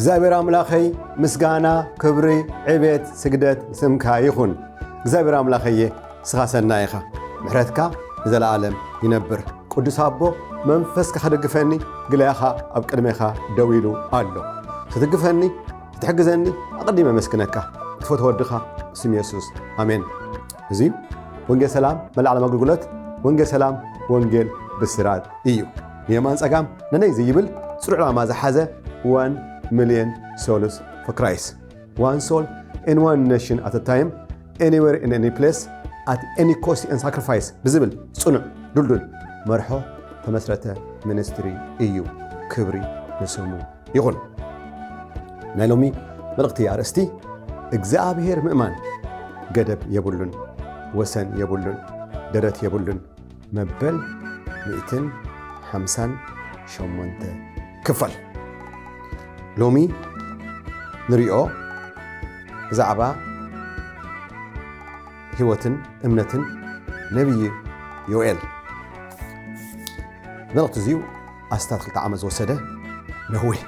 እግዚአብሔር አምላኸይ ምስጋና ክብሪ ዕቤት ስግደት ስምካ ይኹን። እግዚአብሔር አምላኸየ ስኻሰና ኢኻ ምሕረትካ ንዘለዓለም ይነብር። ቅዱስ ኣቦ መንፈስካ ከደግፈኒ ግላያኻ ኣብ ቅድሜኻ ደው ኢሉ ኣሎ። ክትግፈኒ ክትሕግዘኒ ኣቐዲመ መስክነካ ክትፈትዎ ወድኻ ስም ኢየሱስ ኣሜን። እዚ ወንጌል ሰላም መልዓለም ኣገልግሎት ወንጌል ሰላም ወንጌል ብስራት እዩ። የማን ጸጋም ነነይ ዝይብል ጽሩዕ ዕላማ ዝሓዘ 1 million souls for Christ. One soul in one nation at a time, anywhere in any place, at any cost and sacrifice. ብዝብል ጽኑዕ ዱልዱል መርሖ ተመስረተ ሚኒስትሪ እዩ። ክብሪ ንስሙ ይኹን። ናይ ሎሚ መልእኽቲ ኣርእስቲ እግዚአብሔር ምእማን ገደብ የብሉን ወሰን የብሉን ደረት የብሉን መበል 158 ክፈል ሎሚ ንሪኦ ብዛዕባ ህይወትን እምነትን ነቢይ ዮኤል መልእኽቲ እዚዩ ኣስታት 2 ዓመት ዝወሰደ ነዊሕ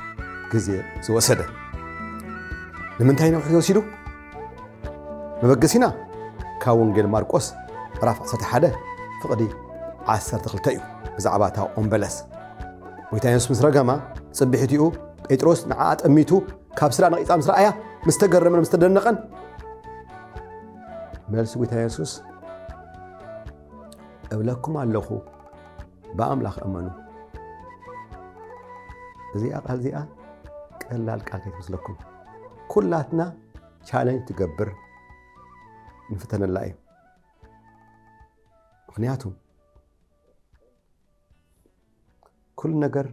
ግዜ ዝወሰደ ንምንታይ ነዊሕ ግዜ ወሲዱ መበገሲና ካብ ወንጌል ማርቆስ ምዕራፍ 11 ፍቕዲ 12 እዩ ብዛዕባ እታ ኦም በለስ ጎይታ ኢየሱስ ምስ ረገማ ጽቢሕቲኡ ጴጥሮስ ንዓ ጠሚቱ ካብ ስራ ነቂፃ ምስ ረኣያ ምስ ተገረመን ምስ ተደነቐን መልሲ ጎይታ ኢየሱስ እብለኩም ኣለኹ ብኣምላኽ እመኑ። እዚኣ ቃል እዚኣ ቀላል ቃል ከይትመስለኩም ኩላትና ቻሌንጅ ትገብር ንፍተነላ እዩ። ምክንያቱ ኩሉ ነገር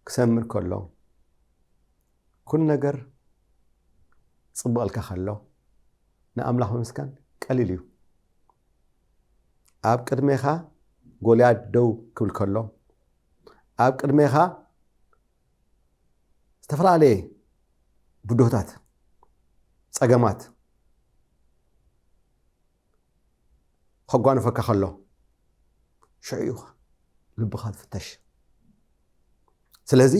ክሰምር ከሎ ኩሉ ነገር ጽብቕልካ ከሎ ንኣምላኽ ምምስካን ቀሊል እዩ። ኣብ ቅድሜኻ ጎልያድ ደው ክብል ከሎ ኣብ ቅድሜኻ ዝተፈላለየ ብድሆታት ጸገማት ከጓንፈካ ከሎ ሽዑ ልብኻ ትፍተሽ። ስለዚ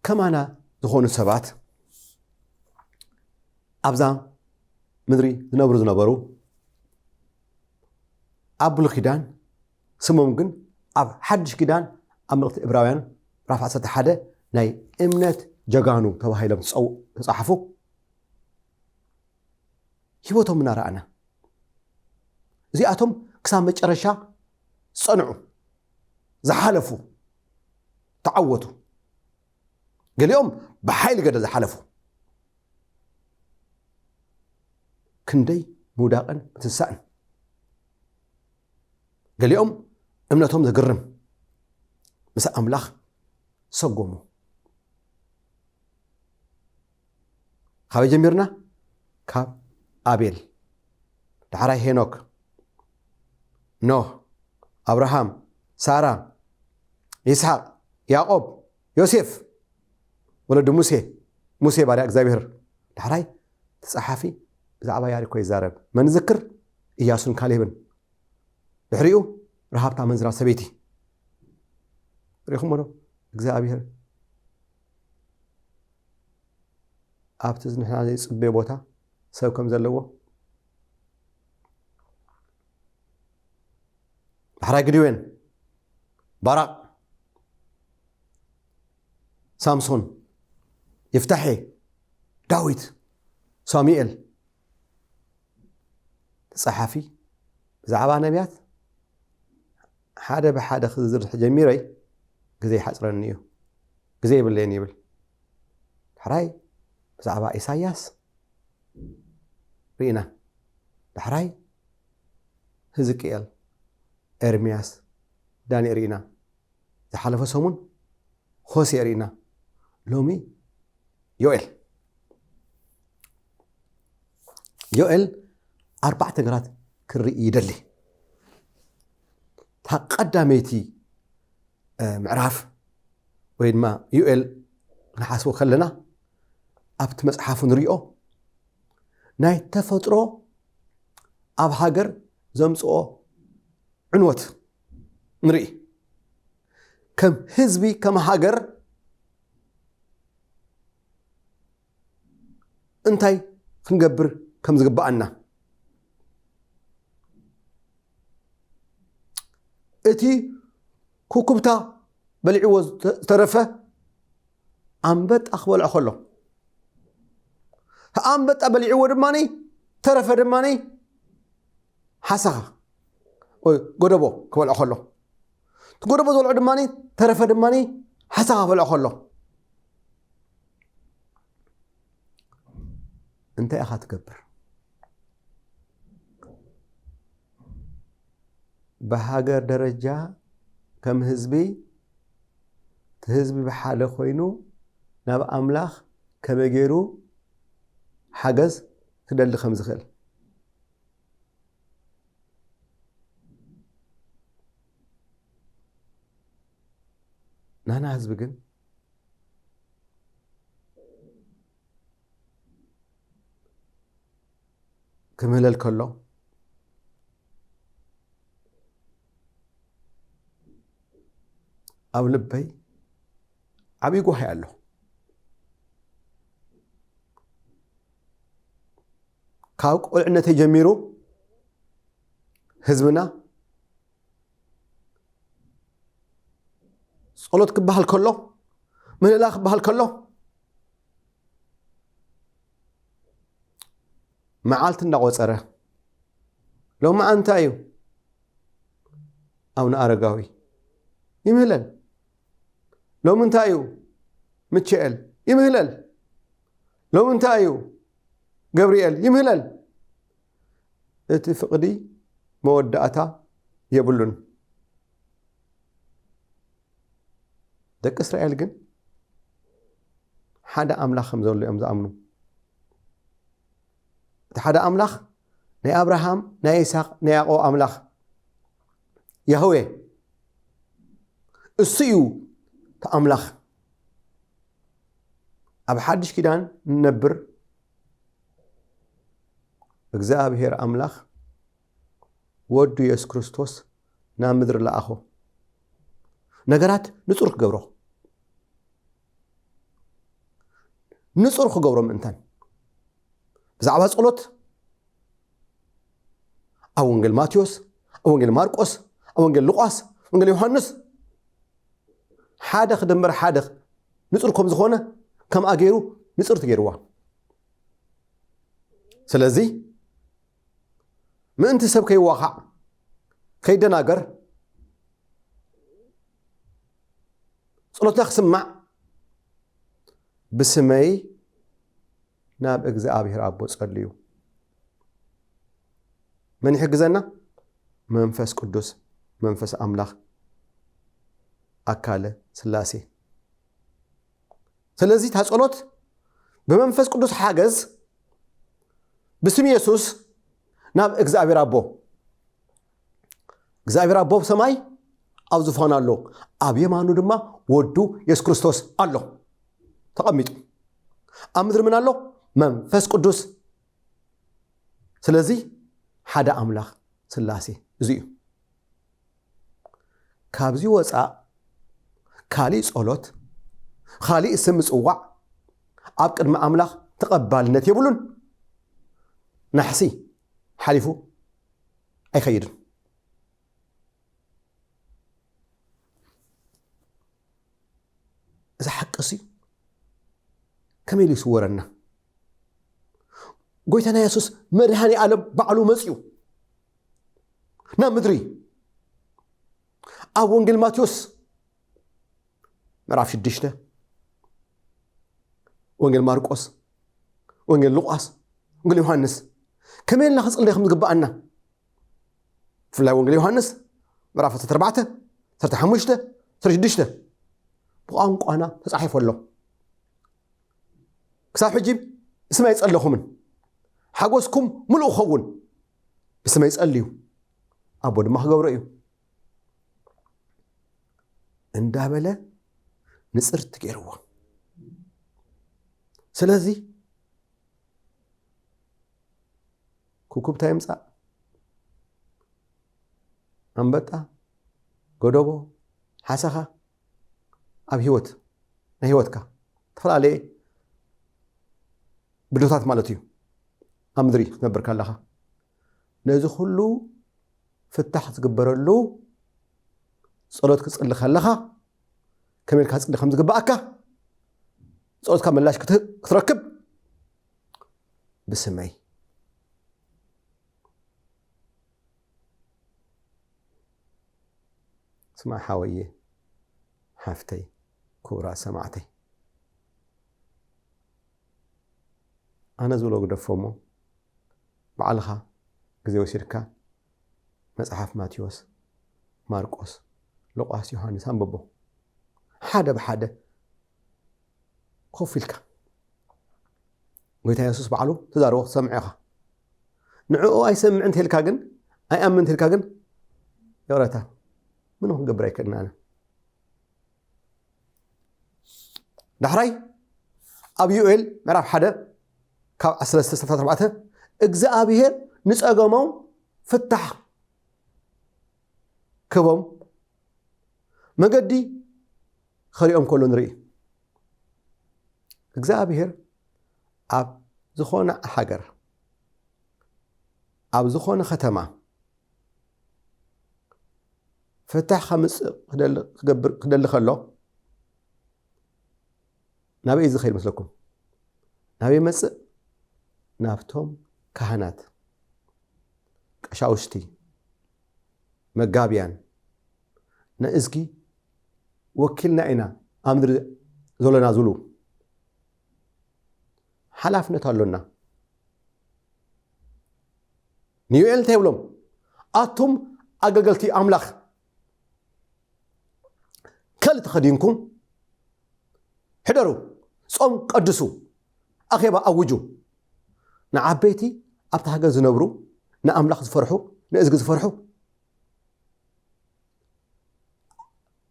ከማና ዝኾኑ ሰባት ኣብዛ ምድሪ ዝነበሩ ኣብ ብሉይ ኪዳን ስሞም ግን ኣብ ሓድሽ ኪዳን ኣብ መልእኽቲ ዕብራውያን ምዕራፍ 11 ናይ እምነት ጀጋኑ ተባሂሎም ተጻሕፉ ሂወቶም እናረኣና እዚኣቶም ክሳብ መጨረሻ ጸንዑ ዝሓለፉ ተዓወቱ ገሊኦም ብሓይሊ ገደ ዝሓለፉ ክንደይ ምውዳቕን ምትንሳእን ገሊኦም እምነቶም ዘግርም ምስ ኣምላኽ ሰጎሙ። ካበይ ጀሚርና? ካብ ኣቤል ዳሕራይ ሄኖክ ኖህ አብርሃም ሳራ ይስሐቅ ያዕቆብ ዮሴፍ ወለዱ ሙሴ ባሪያ እግዚአብሔር ዳሕራይ ተጻሓፊ ብዛዕባ ያሪኮ ይዛረብ መንዝክር ኢያሱን ካሌብን ድሕሪኡ ረሃብታ መንዝራ ሰበይቲ ሪኹም ዶ እግዚአብሔር ኣብቲ ንሕና ዘይጽበ ቦታ ሰብ ከም ዘለዎ ዳሕራይ ግድዮን ባራቅ ሳምሶን ይፍታሔ ዳዊት ሳሙኤል ተጻሓፊ ብዛዕባ ነቢያት ሓደ ብሓደ ክዝርሕ ጀሚረይ ግዜ ይሓፅረኒ እዩ ግዜ ይብለኒ ይብል ዳሕራይ ብዛዕባ ኢሳያስ ርኢና ዳሕራይ ሕዝቅኤል ኤርምያስ ዳንኤል ርኢና ዝሓለፈ ሰሙን ሆሴዕ ርኢና ሎሚ ዮኤል 4 ነገራት ክርኢ ይደሊ ተቀዳመይቲ ምዕራፍ ወይ ድማ ዮኤል ንሓስቦ ከለና ኣብቲ መጽሓፉ ንሪኦ ናይ ተፈጥሮ ኣብ ሃገር ዘምጽኦ ዕንወት ንርኢ ከም ህዝቢ ከም ሃገር እንታይ ክንገብር ከም ዝግባአና እቲ ኩኩብታ በልዕዎ ዝተረፈ ኣንበጣ ክበልዖ ከሎ ኣንበጣ በልዕዎ ድማኒ ተረፈ ድማኒ ሓሳኻ ወይ ጎደቦ ክበልዖ ከሎ ጎደቦ ዝበልዖ ድማኒ ተረፈ ድማኒ ሓሳኻ ክበልዖ ከሎ እንታይ ኢኻ ትገብር? በሃገር ደረጃ ከም ህዝቢ ህዝቢ በሓለ ኮይኑ ናብ ኣምላኽ ከመይ ገይሩ ሓገዝ ክደሊ ከም ዝኽእል ናና ህዝቢ ግን ክምህለል ከሎ ኣብ ልበይ ዓብይ ጎሃይ ኣሎ ካብ ቁልዕነተይ ጀሚሩ ህዝብና ጸሎት ክበሃል ከሎ ምህለላ ክበሃል ከሎ መዓልቲ እንዳቆፀረ ሎማ እንታይ እዩ ኣቡነ ኣረጋዊ ይምህለል ሎሚ እንታይ እዩ ሚካኤል ይምህለል ሎሚ እንታይ እዩ ገብርኤል ይምህለል እቲ ፍቅዲ መወዳእታ የብሉን ደቂ እስራኤል ግን ሓደ ኣምላኽ ከም ዘሎ እዮም ዝኣምኑ እቲ ሓደ ኣምላኽ ናይ አብርሃም ናይ ይስሐቅ ናይ ያዕቆብ ኣምላኽ ያህዌ እሱ እዩ ተኣምላኽ ኣብ ሓድሽ ኪዳን ንነብር እግዚአብሔር ኣምላኽ ወዱ ኢየሱስ ክርስቶስ ናብ ምድሪ ለኣኾ ነገራት ንጹር ክገብሮ ንጹር ክገብሮ ምእንታን ብዛዕባ ጸሎት ኣብ ወንጌል ማቴዎስ ኣብ ወንጌል ማርቆስ ኣብ ወንጌል ሉቃስ ወንጌል ዮሐንስ ሓደ ክድምር ሓደ ንጹር ከም ዝኾነ ከም ኣገይሩ ንጹር ትገይርዋ ስለዚ ምእንቲ ሰብ ከይዋኻዕ ከይደናገር ጸሎትና ክስማዕ ብስመይ ናብ እግዚአብሔር ኣቦ ጸልዩ من يحجزنا منفس قدوس منفس أملاك أكاله سلاسي سلازي تحصلت بمنفس قدوس حاجز باسم يسوع ناب إجزابير أبو إجزابير أبو بسماي أو زفان الله أبي ما نودما ودو يسوع كريستوس الله تقميت أمر من الله منفس قدوس سلازي ሓደ ኣምላኽ ስላሴ እዚዩ ካብዚ ወፃእ ካሊእ ጸሎት ካሊእ ስም ጽዋዕ ኣብ ቅድሚ ኣምላኽ ተቐባልነት የብሉን ናሕሲ ሓሊፉ ኣይኸይድን እዚ ሓቅሲ ከመይ ኢሉ ይስወረና ጎይታና ኢየሱስ መድኃኒ ዓለም ባዕሉ መጽዩ ናብ ምድሪ ኣብ ወንጌል ማቴዎስ ምዕራፍ 6 ወንጌል ማርቆስ ወንጌል ሉቃስ ወንጌል ዮሐንስ ከመይ ኢልና ክንጽልይ ከም ዝግባአና ብፍላይ ወንጌል ዮሐንስ ምዕራፍ 4 15 16 ብቋንቋና ተጻሒፉ ኣሎ كساب حجيب اسمه يسألهم حقوسكم ملؤ خون اسمه يسأليو أبو دم خجور رأيه اندابله نصرت كيروا سلازي كوكب تايمسا أنبتا قدوبو حسخا أب هيوت نهيوتك تفضل عليه بدوتات مالتيو أمدري نبرك الله نزو خلو فتح تقبر له صلوت كسل خلها كمل كاسك لخمس جبأك صوت كملاش كتركب بسمعي سمع حويه حفتي كورا سمعتي أنا زولو قدفومو بعلها جزيو شركة مصحف ماتيوس ماركوس لوقاس يوحنس أنببو حدا بحدا خوفيلك ويتا يسوس بعلو تدارو سمعها نعو أي سمع انت هلكاجن أي أمن انت هلكاجن يورتا منو قبريك أنا دحراي أبيوئل معرف حدا كاب أسلس تستطيع ربعته إجزاء أبيهر نسأقامو فتح كبهم مقدي خريقهم كله نري إجزاء أبيهر أب زخون حجر أب زخون ختمة فتح خمس خدل خلو نبي إذا خير مثلكم نبي مسء نافتهم كهنات كشاوشتي مقابيان نأزكي وكلنا إنا أمدر زولنا زولو حلافنا تالونا نيوئل تيولم أتم أقلقلتي أملاخ كل تخدينكم حدروا صوم قدسوا أخيبا أوجو نعبيتي أبتحق زنبرو نأملاخ زفرحو نأزق زفرحو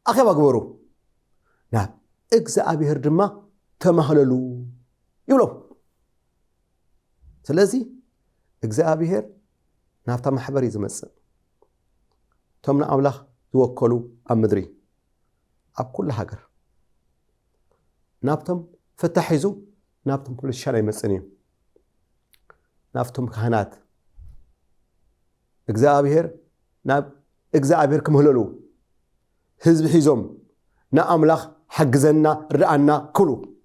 أخيبا قبرو نعم إجزاء أبيهر دما تمهللو يولو سلازي إجزاء أبيهر نافتا محبري زمسن تمنا أملاخ زوكلو أمدري أب كل حجر نابتم فتحيزو نابتم كل الشارع يمسنين نافتم كهنات إجزاء ناب إجزاء أبيهر كمهللو حزب حيزم نا أملاخ حجزنا رأنا كلو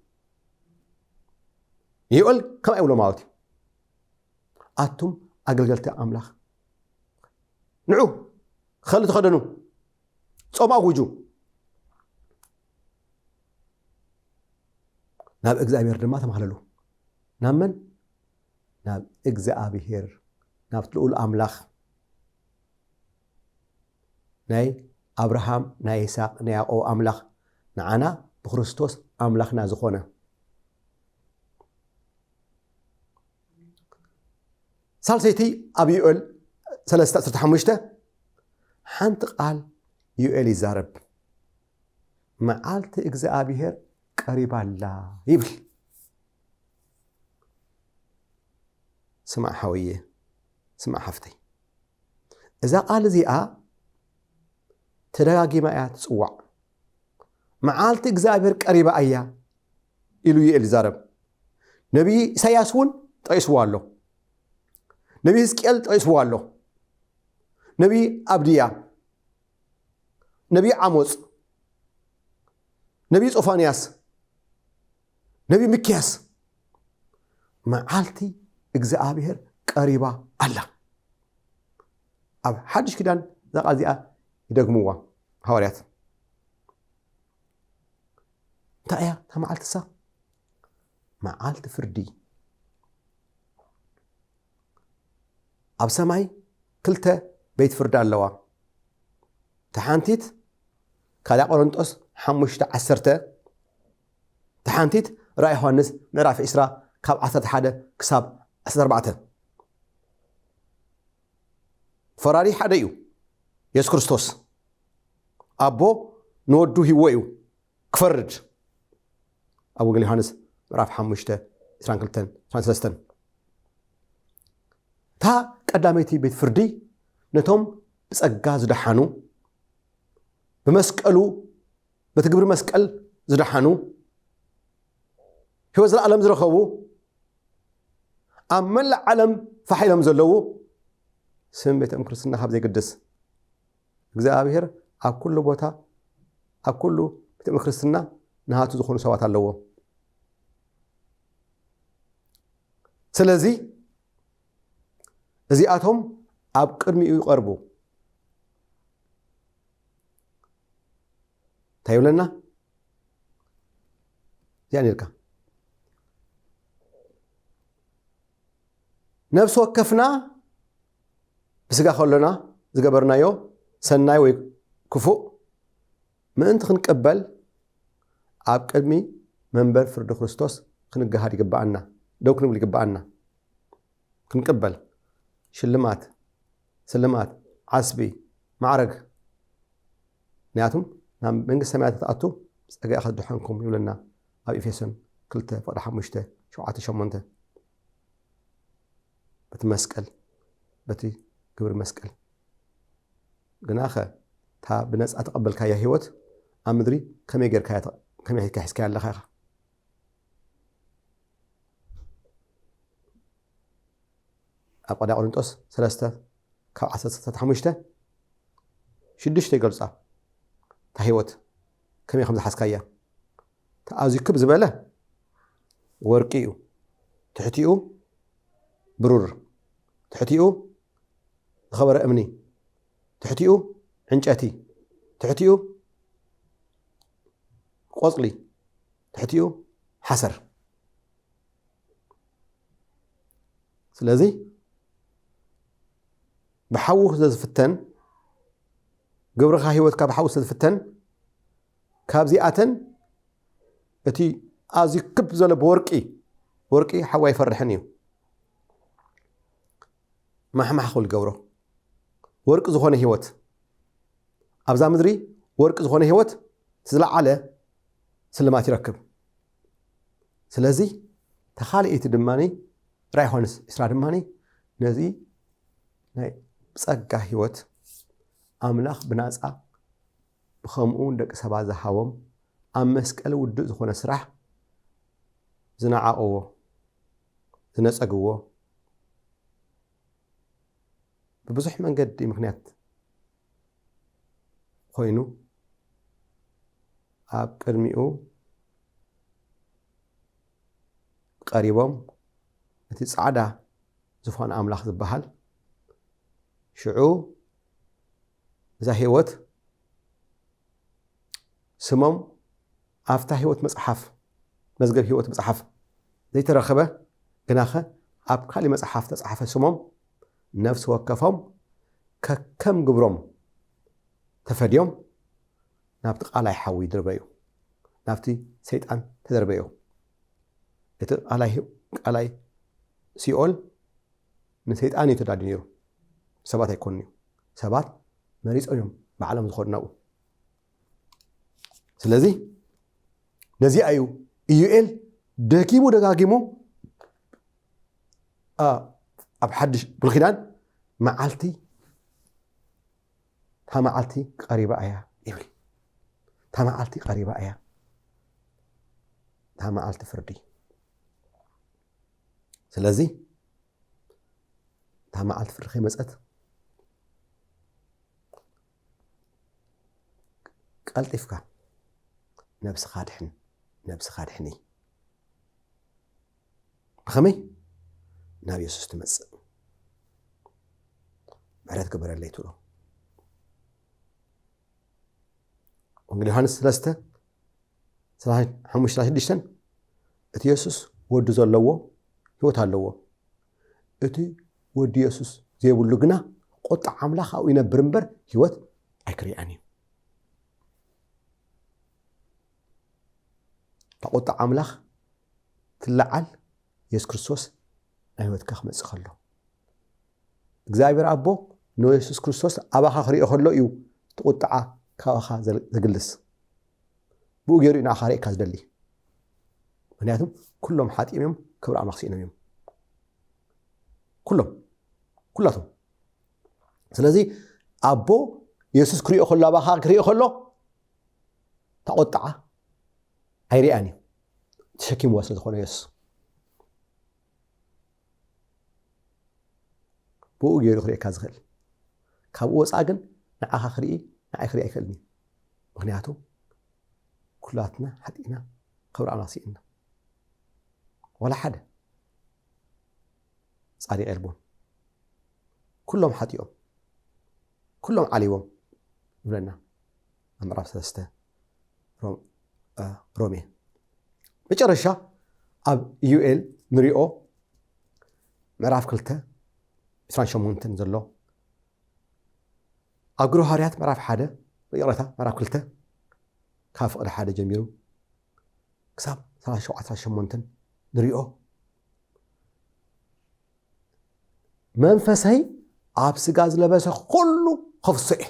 يقول كم أولو مالتي أتم أقلقلت أملاخ نعو خلي تخدنو صوم أوجو ناب إجزاء أبيهر دما تمهللو نامن ناب إجزاء أبيهر ناب تلقول أملاخ ناي أبراهام ناي إسحاق ناي يعقوب أملاخ نعنا بخريستوس أملاخنا زخونة سالسيتي أبي يقول سلسة أسرة حمشته حنت قال يقول يزارب معالت إجزاء أبيهر قريبا لا يبل سمع حويه سمع حفتي إذا قال زيئة تداقي ما يتصوع معالت إجزابير قريبا أيا إلو يقل زارب نبي سياسون تقيسوا له نبي سكيل تقيسوا له نبي أبديا نبي عموس نبي صوفانياس نبي مكياس معالتي إجزابير قريبا الله أب حدش كدان ذا قازيئة يدقموا هوريات تايا تمعالت سا معالت فردي أب سماي كلتا بيت فرد اللوا تحانتيت كالا قرنطوس حمشت عسرته تحانتيت رأي يوحنس معرف 10 كاب 11 كساب 14 فراري حدا እዩ ኢየሱስ ክርስቶስ አቦ ንወዱ ህወዩ ክፈርድ ኣብ ወንጌል ዮሐንስ ምዕራፍ 5 22 23 ታ ቀዳመይቲ ቤት ፍርዲ ነቶም ብጸጋ ዝደሓኑ በመስቀሉ በትግብር መስቀል ዝደሓኑ ህይወት ዘለዓለም ዝረኸቡ ኣብ መላእ ዓለም ፋሒሎም ዘለዉ ስም ቤተ ክርስትና ካብ ዘይግድስ እግዚአብሔር ኣብ ኩሉ ቦታ ኣብ ኩሉ ቤተ ክርስትና ናሃቱ ዝኾኑ ሰባት ኣለዎ ስለዚ እዚኣቶም ኣብ ቅድሚኡ ይቐርቡ ታይብለና ያኔልካ ነፍስ ወከፍና ብስጋ ከለና ዝገበርናዮ ሰናይ ወይ ክፉእ ምእንቲ ክንቀበል ኣብ ቅድሚ መንበር ፍርዲ ክርስቶስ ክንገሃድ ይግባአና ደው ክንብል ይግባአና ክንቀበል ሽልማት ስልማት ዓስቢ ማዕረግ ንያቱም ናብ መንግስት ሰማያት ተኣቱ ጸጋይ ኣኸድሓንኩም ይብለና ኣብ ኤፌሶን 2:5-7-8 በቲ መስቀል በቲ ግብሪ መስቀል ግናኸ ታ ብነጻ ተቐበልካያ ህይወት ኣብ ምድሪ ከመይ ጌርካያ ከመይ ሒዝካያ ኣለኻ ኢኻ ኣብ ቀዳም ቆሮንጦስ 3:15 6 ይገልጻ ታ ህይወት ከመይ ከም ዝሓዝካያ ተኣዝዩ ክብ ዝበለ ወርቂ እዩ ትሕቲኡ ብሩር ትሕቲኡ ዝኸበረ እምኒ ትሕቲኡ ዕንጨቲ ትሕቲኡ ቆጽሊ ትሕቲኡ ሓሰር ስለዚ بحوخ زفتن قبرخا هيوتكا بحوخ زفتن كابزي آتن اتي ازي كب زول بورقي حوا يفرحنيو ما خول قبره ورق زخونه هيوت ابزا مدري ورق زخونه هيوت تزلع على سلمات يركب سلازي تخالئت دماني راي يوحنس اسرا دماني نزي ناي ጸጋ ህይወት አምላኽ ብናጻ ብኸምኡ ደቂ ሰባት ዝሃቦም ኣብ መስቀል ውድእ ዝኾነ ስራሕ ዝነዓቕዎ ዝነጸግዎ ብብዙሕ መንገዲ ምክንያት ኮይኑ ኣብ ቅድሚኡ ቀሪቦም እቲ ጻዕዳ ዝኾነ አምላኽ ዝበሃል ሽዑ እዛ ህይወት ስሞም ኣፍታ ህይወት መጽሓፍ መዝገብ ህይወት መጽሓፍ ዘይተረኸበ ግናኸ ኣብ ካሊ መጽሓፍ ተጻሕፈ ስሞም ነፍሲ ወከፎም ከከም ግብሮም ተፈድዮም ናብቲ ቃላይ ሓዊ ይድርበዩ ናብቲ ሰይጣን ተደርበዩ እቲ ቃላይ ሲኦል ንሰይጣን እዩ ተዳልዩ ነይሩ ሰባት ኣይኮንዩ ሰባት መሪጾም ብዓለም ዝኸድናኡ ስለዚ ነዚ እዩ ኢዩኤል ደጊሙ ደጋጊሙ ኣብ ሓድሽ ብልኺዳን መዓልቲ ታ መዓልቲ ቀሪባ እያ ይብል ታ መዓልቲ ቀሪባ እያ ታ መዓልቲ ፍርዲ ስለዚ ታ መዓልቲ ፍርዲ ከይመፀት ቀልጢፍካ ነብስኻ ድሕኒ ብኸመይ ናብ ኢየሱስ ትመጽእ ምሕረት ግበረለይ ትብሎ ወንጌል ዮሐንስ 3:5-6 እቲ ኢየሱስ ወዲ ዘለዎ ህይወት ኣለዎ እቲ ወዲ ኢየሱስ ዘይብሉ ግና ቁጣዕ ኣምላኽ ኣብኡ ይነብር እምበር ህይወት ኣይክርአን እዩ ተቆጣ አምላኽ ትለዓል ኢየሱስ ክርስቶስ ሕይወትካ ክመጽእ ከሎ እግዚአብሔር አቦ ኢየሱስ ክርስቶስ አባኻ ክሪኦ ከሎ እዩ ትቁጣዓ ካብኻ ዘግልስ ብኡ ገይሩ ኢና ኻሪእካ ዝደሊ ምክንያቱም ኩሎም ሓጢኦም እዮም ክብሪ ኣምላኽ ሲኢኖም እዮም ኩላቶም ስለዚ አቦ ኢየሱስ ክሪኦ ከሎ አባኻ ክሪኦ ከሎ ተቆጣዓ ኣይርአኒ ተሸኪምዎ ስለ ዝኾነ ኢየሱስ ብኡ ገይሩ ክሪእካ ዝኽእል ካብኡ ወፃእ ግን ንዓኻ ክርኢ ንዓይ ክርኢ ኣይክእልኒ ምክንያቱ ኩላትና ሓጢእና ክብሪ ኣምላኽ ሲኢና ወላ ሓደ ጻድቕ የልቦን ኩሎም ሓጢኦም ኩሎም ዓልይዎም ይብለና ምዕራፍ 3 ሮሜ መጨረሻ ኣብ ኢዩኤል ንሪኦ ምዕራፍ 2:28 ዘሎ ኣብ ግብረ ሐዋርያት ምዕራፍ 1 ይቕረታ ምዕራፍ 2 ካብ ፍቕዲ 1 ጀሚሩ ክሳብ 37:8 ንሪኦ መንፈሰይ ኣብ ስጋ ዝለበሰ ኩሉ ከፍስዕ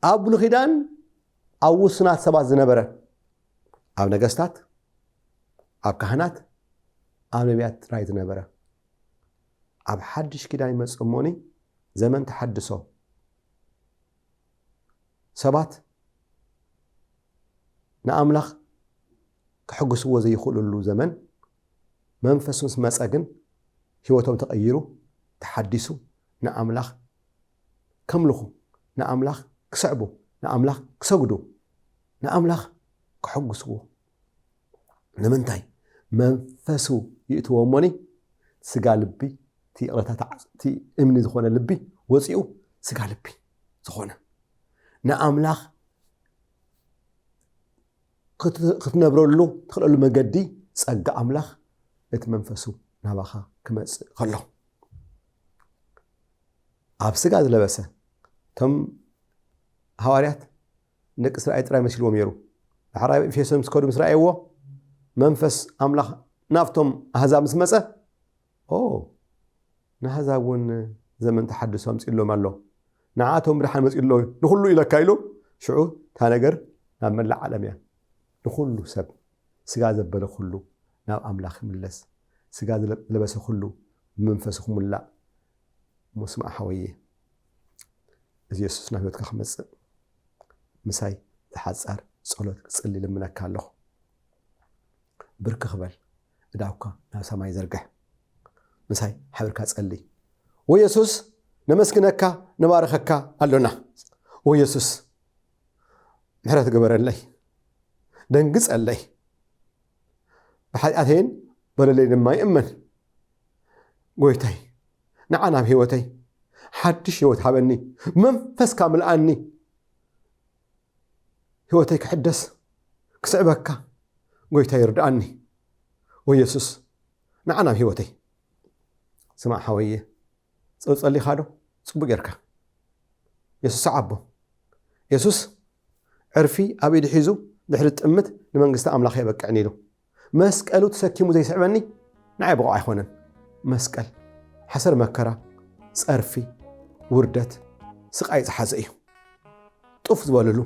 ኣብ ብሉይ ኪዳን ኣብ ውስናት ሰባት ዝነበረ ኣብ ነገስታት ኣብ ካህናት ኣብ ነቢያት ጥራይ ዝነበረ ኣብ ሓድሽ ኪዳን ይመጽእ እሞኒ ዘመን ተሓድሶ ሰባት ንኣምላኽ ክሕግስዎ ዘይኽእሉሉ ዘመን መንፈስ ምስ መጸ ግን ህይወቶም ተቐይሩ ተሓዲሱ ንኣምላኽ ከምልኹ ንኣምላኽ ክስዕቡ ንኣምላኽ ክሰግዱ ንኣምላኽ ክሕግስዎ ንምንታይ መንፈሱ ይእትዎ እሞኒ ስጋ ልቢ እቲ እምኒ ዝኾነ ልቢ ወፂኡ ስጋ ልቢ ዝኾነ ንኣምላኽ ክትነብረሉ ትኽእለሉ መገዲ ጸጋ ኣምላኽ እቲ መንፈሱ ናባኻ ክመጽእ ከሎ ኣብ ስጋ ዝለበሰ ቶም ሐዋርያት ደቂ እስራኤል ጥራይ መሲልዎም ነይሩ ብሓራይ ኤፌሶን ምስ ከዱ ምስ ረኣይዎ መንፈስ ኣምላኽ ናብቶም ኣሕዛብ ምስ መጸ ንኣሕዛብ እውን ዘመን ተሓድሶ ኣምፂሎም ኣሎ ንዓቶም ብድሓን መፂሎ ንኹሉ ኢለካ ኢሉ ሽዑ እታ ነገር ናብ መላእ ዓለም እያ ንኹሉ ሰብ ስጋ ዘበለ ኩሉ ናብ ኣምላኽ ይምለስ ስጋ ዝለበሰ ኩሉ ብመንፈሱ ክሙላእ መስማዕ ሓወየ እዚ ኢየሱስ ናብ ህይወትካ ክመጽእ ምሳይ ዝሓጻር ጸሎት ክጽሊ ልምነካ ኣለኹ ብርክ ክበል እዳውካ ናብ ሰማይ ዘርግሕ ምሳይ ሓብርካ ጸሊ ወኢየሱስ ነመስግነካ ነባረኸካ ኣሎና ወኢየሱስ ምሕረት ግበረለይ ደንግጸለይ ብሓጢኣተይን በለለይ ድማ ይእመን ጎይታይ ንዓና ኣብ ህይወተይ ሓድሽ ህይወት ሃበኒ መንፈስካ ምልኣኒ ህይወተይ ክሕደስ ክስዕበካ ጎይታይ ይርዳእኒ ወኢየሱስ ንዓና ኣብ ህይወተይ ስማዕ ሓወየ ጸሊኻ ዶ ጽቡቕ ጌርካ ኢየሱስ ዓቦ ኢየሱስ ዕርፊ ኣብ ኢዱ ሒዙ ድሕሪ ጥምት ንመንግስቲ ኣምላኽ የበቅዕኒ ኢሉ መስቀሉ ተሰኪሙ ዘይስዕበኒ ንዓይ ብቑዕ ኣይኮነን መስቀል ሓሰር መከራ ጸርፊ ውርደት ስቃይ ዝሓዘ እዩ ጡፍ ዝበለሉ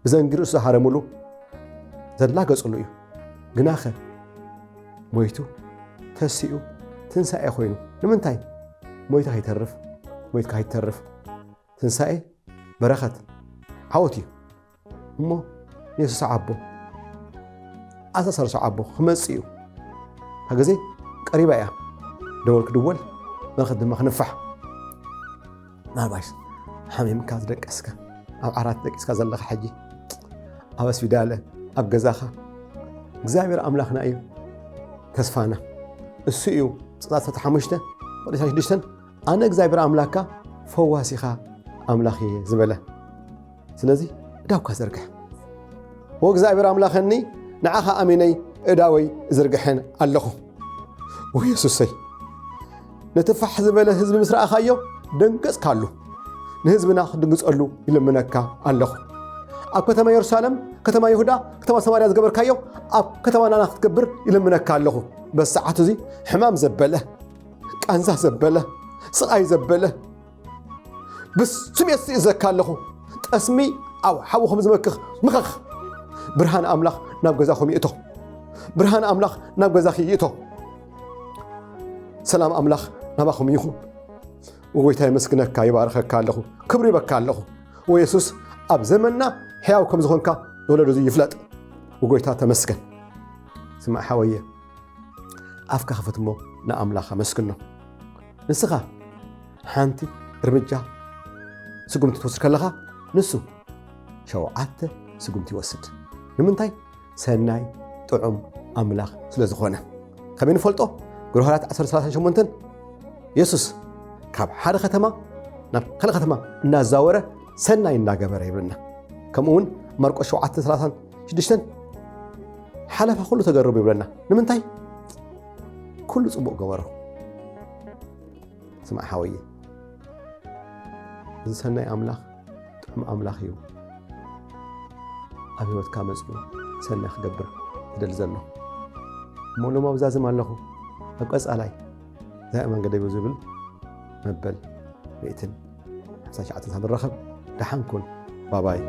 ብዘንጊ ርእሱ ዝሃረሙሉ ዘላገጽሉ እዩ ግናኸ ሞይቱ ተሲኡ ትንሳኤ ኮይኑ ንምንታይ ሞይታ ከይተርፍ ሞይትካ ከይተርፍ ትንሳኤ በረኸት ዓወት እዩ እሞ ኢየሱስ ዓቦ ኣሳሰርሶ ዓቦ ክመጽእ እዩ ታ ግዜ ቀሪባ እያ ደወል ክድወል መልኸት ድማ ክንፋሕ ናባይስ ሓሚምካ ዝደቀስካ ኣብ ዓራት ደቂስካ ዘለኻ ሕጂ ኣብ ስፒዳለ ኣብ ገዛኻ እግዚአብሔር ኣምላኽና እዩ ተስፋና እሱ እዩ ጽላት 5:6 ኣነ እግዚአብሔር ኣምላክካ ፈዋሲኻ ኣምላኽ እየ ዝበለ ስለዚ እዳውካ ዘርግሕ ወእግዚአብሔር ኣምላኽኒ ንዓኻ ኣሚነይ እዳወይ ዝርግሕን ኣለኹ ወኢየሱሰይ ነትፋሕ ዝበለ ህዝቢ ምስ ረኣኻዮ ደንገጽካሉ ንህዝብና ክድንግጸሉ ይልምነካ ኣለኹ ኣብ ከተማ ኢየሩሳሌም ከተማ ይሁዳ ከተማ ሰማርያ ዝገበርካዮ ኣብ ከተማና ክትገብር ይልምነካ ኣለኹ በሰዓቱ እዚ ሕማም ዘበለ ቃንዛ ዘበለ ስቃይ ዘበለ ብስሜት ይዘካ ኣለኹ ጠስሚ ኣብ ሓውኹም ዝመክኽ ምኽኽ ብርሃን ኣምላኽ ናብ ገዛኹም ይእቶ ብርሃን ኣምላኽ ናብ ገዛኺ ይእቶ ሰላም ኣምላኽ ናባኹም ይኹን ወጎይታ ይመስግነካ ይባርከካ ኣለኹ ክብሪ ይበካ ኣለኹ ወየሱስ ኣብ ዘመንና ሕያው ከም ዝኾንካ ወለዶ ይፍለጥ ወጎይታ ተመስገን ስማዕ ሓወየ ኣፍካ ክፈት እሞ ንኣምላኽ ኣመስግኖ ንስኻ ሓንቲ እርምጃ ስጉምቲ ትወስድ ከለኻ ንሱ 7 ስጉምቲ ይወስድ ንምንታይ ሰናይ ጥዑም ኣምላኽ ስለ ዝኾነ ከመይ ንፈልጦ ግሩሃራት 10:38 ኢየሱስ ካብ ሓደ ከተማ ናብ ካልእ ከተማ እናዛወረ ሰናይ እናገበረ ይብልና ከምኡውን ማርቆስ 7:36 ሓለፋ ኩሉ ተገርቡ ይብለና ንምንታይ ኩሉ ጽቡቕ ገበሮ ስማዕ ሓወየ እዚ ሰናይ ኣምላኽ ጥዑም ኣምላኽ እዩ ኣብ ህይወትካ መፅኡ ሰናይ ክገብር ይደሊ ዘሎ እሞ ሎም ኣብዛዝም ኣለኹ ኣብ ቀጻላይ ዛይ መንገዲ እዩ ዝብል መበል 159 ንረኸብ ደሓን ኩን ባባይ